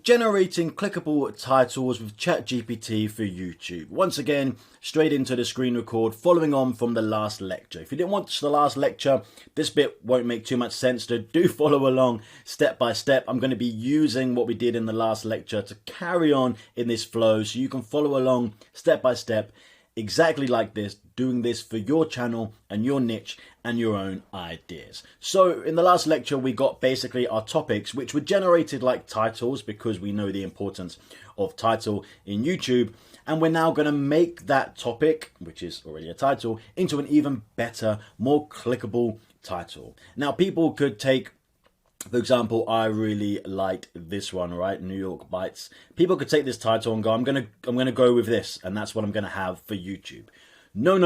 Generating clickable titles with ChatGPT for YouTube. Once again, straight into the screen record, following on from the last lecture. If you didn't watch the last lecture, this bit won't make too much sense, so do follow along step by step. I'm going to be using what we did in the last lecture to carry on in this flow, so you can follow along step by step, exactly like this, doing this for your channel and your niche and your own ideas. So in the last lecture, we got basically our topics, which were generated like titles because we know the importance of title in YouTube. And we're now going to make that topic, which is already a title, into an even better, more clickable title. Now, people could take, for example, I really liked this one, right? New York Bites. People could take this title and go, I'm gonna go with this, and that's what I'm gonna have for YouTube. No.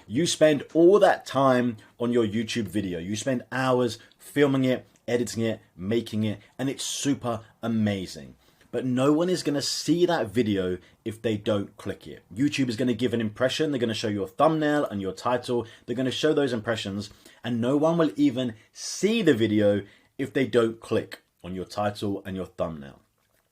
You spend all that time on your YouTube video. You spend hours filming it, editing it, making it, and it's super amazing. But no one is going to see that video if they don't click it. YouTube is going to give an impression. They're going to show your thumbnail and your title. They're going to show those impressions, and no one will even see the video if they don't click on your title and your thumbnail.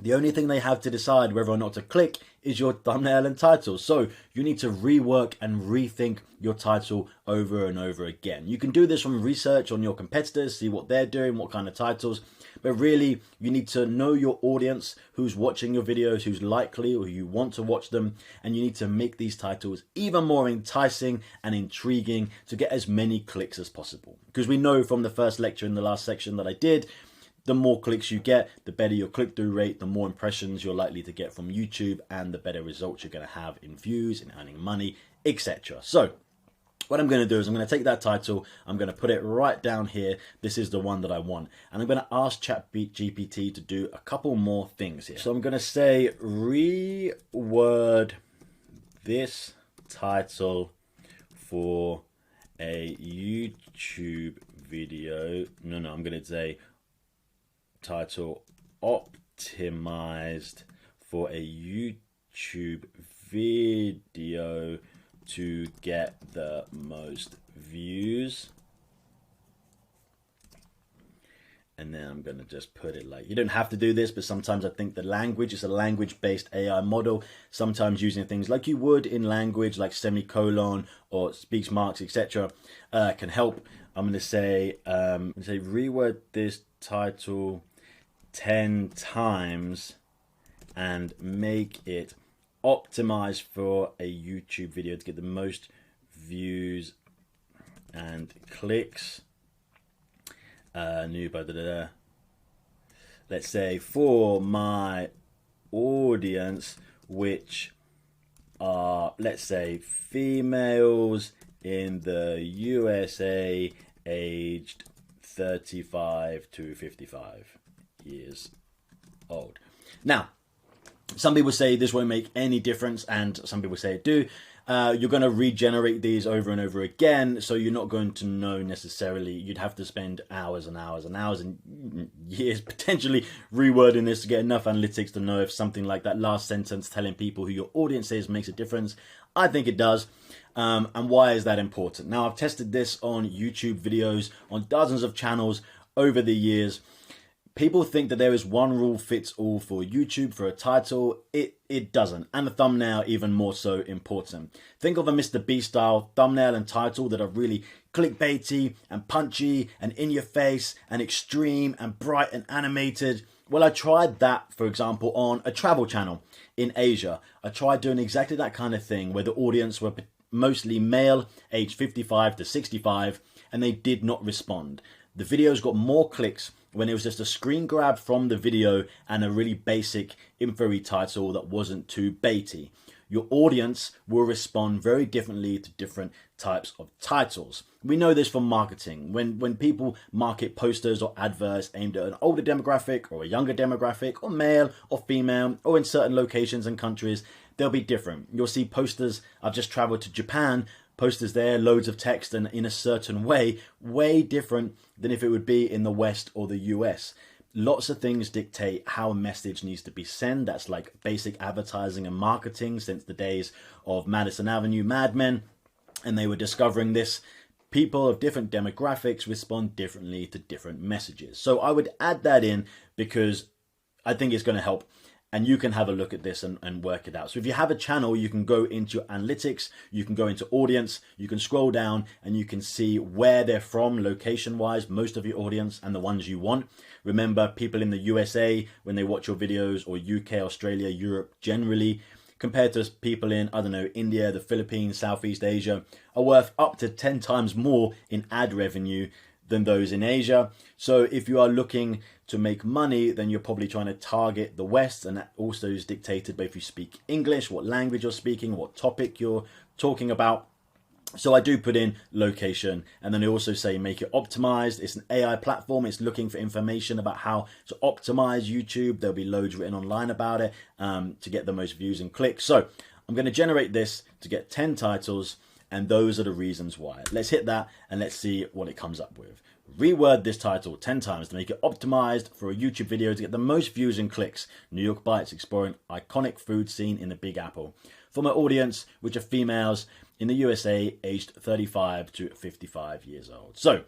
The only thing they have to decide whether or not to click is your thumbnail and title. So you need to rework and rethink your title over and over again. You can do this from research on your competitors, see what they're doing, what kind of titles. But really, you need to know your audience, who's watching your videos, who's likely or you want to watch them. And you need to make these titles even more enticing and intriguing to get as many clicks as possible. Because we know from the first lecture in the last section that I did, the more clicks you get, the better your click-through rate, the more impressions you're likely to get from YouTube, and the better results you're going to have in views, in earning money, etc. So what I'm going to do is I'm going to take that title, I'm going to put it right down here. This is the one that I want. And I'm going to ask ChatGPT to do a couple more things here. So I'm going to say, reword this title for a YouTube video. No, I'm going to say title optimized for a YouTube video to get the most views. And then I'm going to just put it like, you don't have to do this, but sometimes I think the language is a language-based AI model. Sometimes using things like you would in language, like semicolon or speech marks, etc., can help. I'm going to say reword this title 10 times and make it optimized for a YouTube video to get the most views and clicks. Let's say for my audience, which are, let's say, females in the USA aged 35 to 55 years old. Now, some people say this won't make any difference, and some people say it do. You're going to regenerate these over and over again, so you're not going to know necessarily. You'd have to spend hours and hours and hours and years potentially rewording this to get enough analytics to know if something like that last sentence telling people who your audience is makes a difference. I think it does. And why is that important? Now, I've tested this on YouTube videos on dozens of channels over the years. People think that there is one rule fits all for YouTube for a title. It doesn't. And the thumbnail even more so important. Think of a Mr. Beast style thumbnail and title that are really clickbaity and punchy and in your face and extreme and bright and animated. Well, I tried that, for example, on a travel channel in Asia. I tried doing exactly that kind of thing where the audience were mostly male, aged 55 to 65, and they did not respond. The videos got more clicks when it was just a screen grab from the video and a really basic info title that wasn't too baity. Your audience will respond very differently to different types of titles. We know this from marketing. When people market posters or adverts aimed at an older demographic or a younger demographic or male or female or in certain locations and countries, they'll be different. You'll see posters. I've just traveled to Japan. Posters there, loads of text and in a certain way different than if it would be in the West or the US. Lots of things dictate how a message needs to be sent. That's like basic advertising and marketing since the days of Madison Avenue Mad Men. And they were discovering this. People of different demographics respond differently to different messages. So I would add that in because I think it's going to help. And you can have a look at this and work it out. So if you have a channel, you can go into your analytics, you can go into audience, you can scroll down and you can see where they're from location-wise, most of your audience and the ones you want. Remember, people in the USA, when they watch your videos, or UK, Australia, Europe generally, compared to people in, I don't know, India, the Philippines, Southeast Asia, are worth up to 10 times more in ad revenue than those in Asia. So if you are looking to make money, then you're probably trying to target the West, and that also is dictated by if you speak English, what language you're speaking, what topic you're talking about. So I do put in location, and then I also say make it optimized. It's an AI platform. It's looking for information about how to optimize YouTube. There'll be loads written online about it to get the most views and clicks. So I'm going to generate this to get 10 titles, and those are the reasons why. Let's hit that and let's see what it comes up with. Reword this title 10 times to make it optimized for a YouTube video to get the most views and clicks. New York Bites exploring iconic food scene in the Big Apple. For my audience, which are females in the USA aged 35 to 55 years old. So,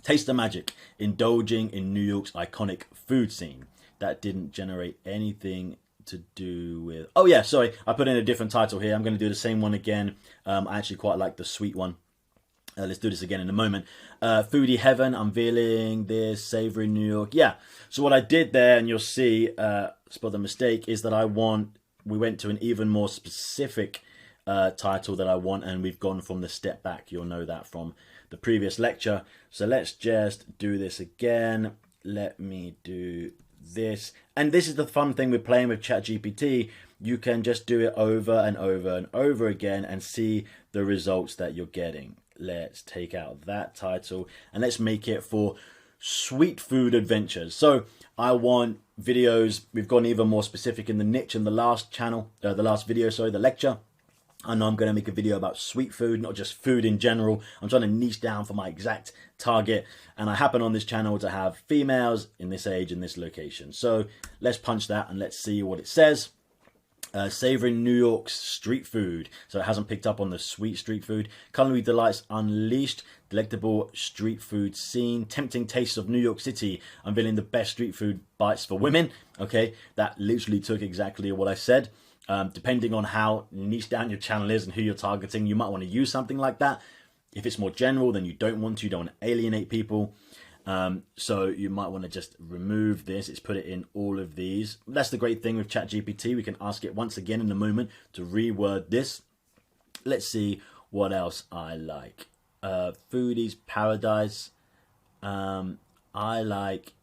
taste the magic, indulging in New York's iconic food scene. That didn't generate anything to do with... Oh yeah, sorry, I put in a different title here. I'm going to do the same one again. I actually quite like the sweet one. Let's do this again in a moment. Foodie Heaven, unveiling this, savory New York. Yeah, so what I did there, and you'll see, spot the mistake, is that we went to an even more specific title that I want, and we've gone from the step back. You'll know that from the previous lecture. So let's just do this again. Let me do this. And this is the fun thing with playing with ChatGPT. You can just do it over and over and over again and see the results that you're getting. Let's take out that title and let's make it for sweet food adventures. So I want videos, we've gone even more specific in the niche in the last the lecture. I know I'm going to make a video about sweet food, not just food in general. I'm trying to niche down for my exact target. And I happen on this channel to have females in this age, in this location. So let's punch that and let's see what it says. Savoring New York's street food. So it hasn't picked up on the sweet street food. Culinary delights unleashed. Delectable street food scene. Tempting tastes of New York City. Unveiling the best street food bites for women. Okay, that literally took exactly what I said. Depending on how niche down your channel is and who you're targeting, you might want to use something like that. If it's more general, then you don't want to alienate people. So you might want to just remove this. It's put it in all of these. That's the great thing with ChatGPT. We can ask it once again in a moment to reword this. Let's see what else I like. Foodie's Paradise. I like...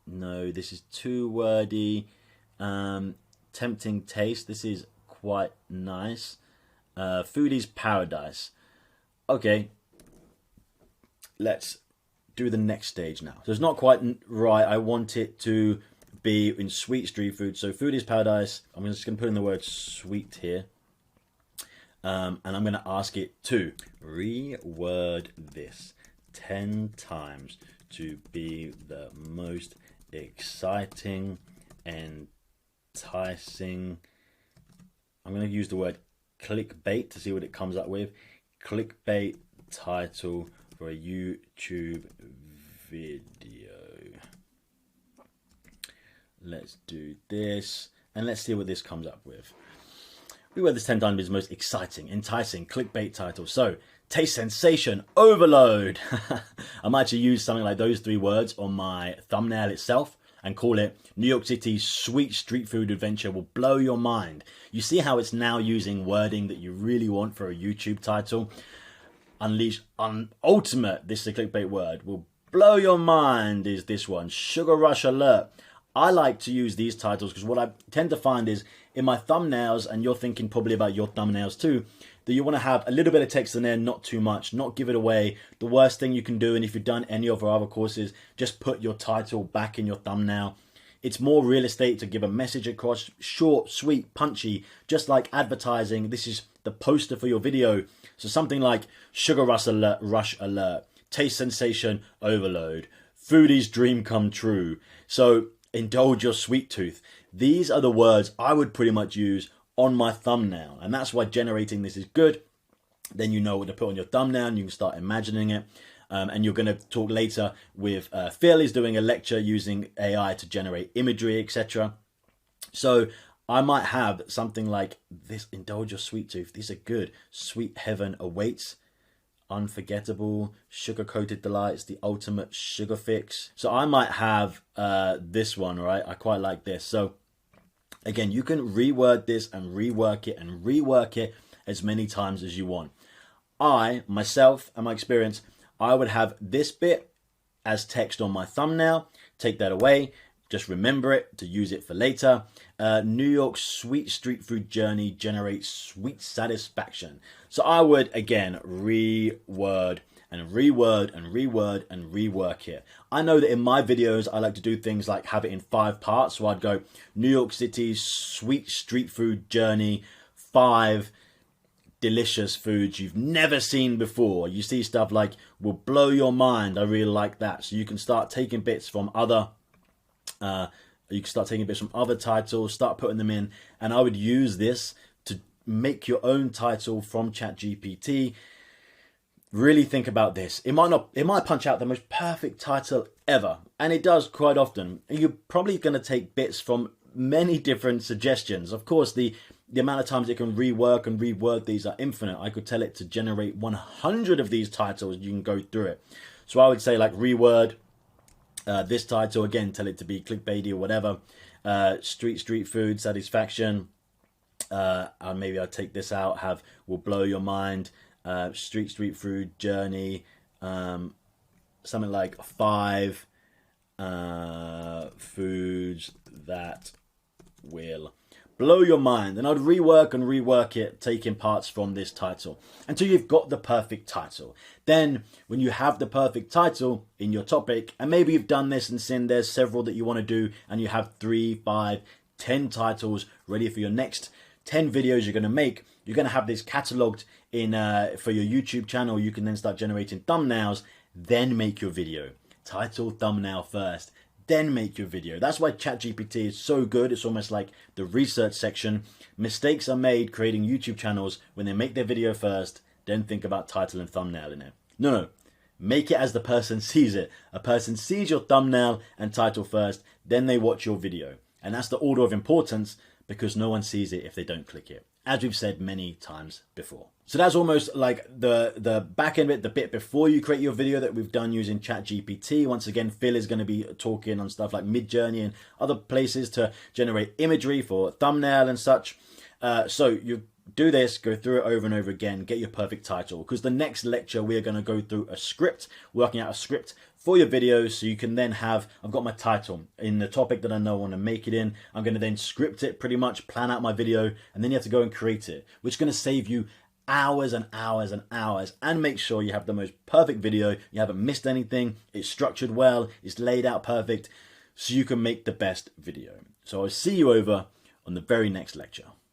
No, this is too wordy. Tempting taste. This is quite nice. Foodie's Paradise. Okay. Let's do the next stage now. So it's not quite right. I want it to be in sweet street food. So Foodie's Paradise. I'm just going to put in the word sweet here. And I'm going to ask it to reword this 10 times to be the most exciting, enticing. I'm going to use the word clickbait to see what it comes up with. Clickbait title for a YouTube video. Let's do this and let's see what this comes up with. We were this 10 times is the most exciting, enticing clickbait title. So, taste sensation overload. I might actually use something like those 3 words on my thumbnail itself and call it New York City's sweet street food adventure will blow your mind. You see how it's now using wording that you really want for a YouTube title. Unleash ultimate, this is a clickbait word, will blow your mind is this one. Sugar rush alert. I like to use these titles because what I tend to find is in my thumbnails, and you're thinking probably about your thumbnails too, that you want to have a little bit of text in there, not too much, not give it away. The worst thing you can do, and if you've done any of our other courses, just put your title back in your thumbnail. It's more real estate to give a message across, short, sweet, punchy, just like advertising. This is the poster for your video. So something like sugar rush alert, taste sensation overload, foodie's dream come true. So indulge your sweet tooth. These are the words I would pretty much use on my thumbnail. And that's why generating this is good. Then you know what to put on your thumbnail and you can start imagining it. And you're going to talk later with Phil is doing a lecture using AI to generate imagery, etc. So I might have something like this: indulge your sweet tooth. These are good. Sweet heaven awaits. Unforgettable, sugar-coated delights, the ultimate sugar fix. So I might have this one, right? I quite like this. So again, you can reword this and rework it as many times as you want. I, myself, and my experience, I would have this bit as text on my thumbnail, take that away, just remember it to use it for later. New York's sweet street food journey generates sweet satisfaction. So I would, again, reword and rework it. I know that in my videos, I like to do things like have it in 5 parts. So I'd go New York City's sweet street food journey, 5 delicious foods you've never seen before. You see stuff like will blow your mind. I really like that. So you can start taking bits from other titles, start putting them in, and I would use this to make your own title from ChatGPT. Really think about this. It might punch out the most perfect title ever, and it does quite often. You're probably going to take bits from many different suggestions. Of course, the amount of times it can rework and reword these are infinite. I could tell it to generate 100 of these titles. You can go through it. So I would say like reword this title, again, tell it to be clickbaity or whatever. Street food satisfaction. And maybe I'll take this out, have will blow your mind. Street food journey. Something like 5 foods that will blow your mind. And I'd rework it, taking parts from this title until you've got the perfect title. Then when you have the perfect title in your topic, and maybe you've done this and seen there's several that you want to do, and you have 3, 5, 10 titles ready for your next 10 videos you're going to make, you're going to have this cataloged in for your YouTube channel. You can then start generating thumbnails, then make your video. Title, thumbnail first, then make your video. That's why ChatGPT is so good. It's almost like the research section. Mistakes are made creating YouTube channels when they make their video first, then think about title and thumbnail in it. No. Make it as the person sees it. A person sees your thumbnail and title first, then they watch your video. And that's the order of importance, because no one sees it if they don't click it, as we've said many times before. So that's almost like the back end bit, the bit before you create your video that we've done using ChatGPT. Once again, Phil is going to be talking on stuff like Midjourney and other places to generate imagery for thumbnail and such. So you do this, go through it over and over again, get your perfect title, because the next lecture we're going to go through a script, working out a script for your videos, so you can then have, I've got my title in the topic that I know I want to make it in. I'm going to then script it pretty much, plan out my video, and then you have to go and create it, which is going to save you hours and hours and hours, and make sure you have the most perfect video, you haven't missed anything, it's structured well, it's laid out perfect, so you can make the best video. So I'll see you over on the very next lecture.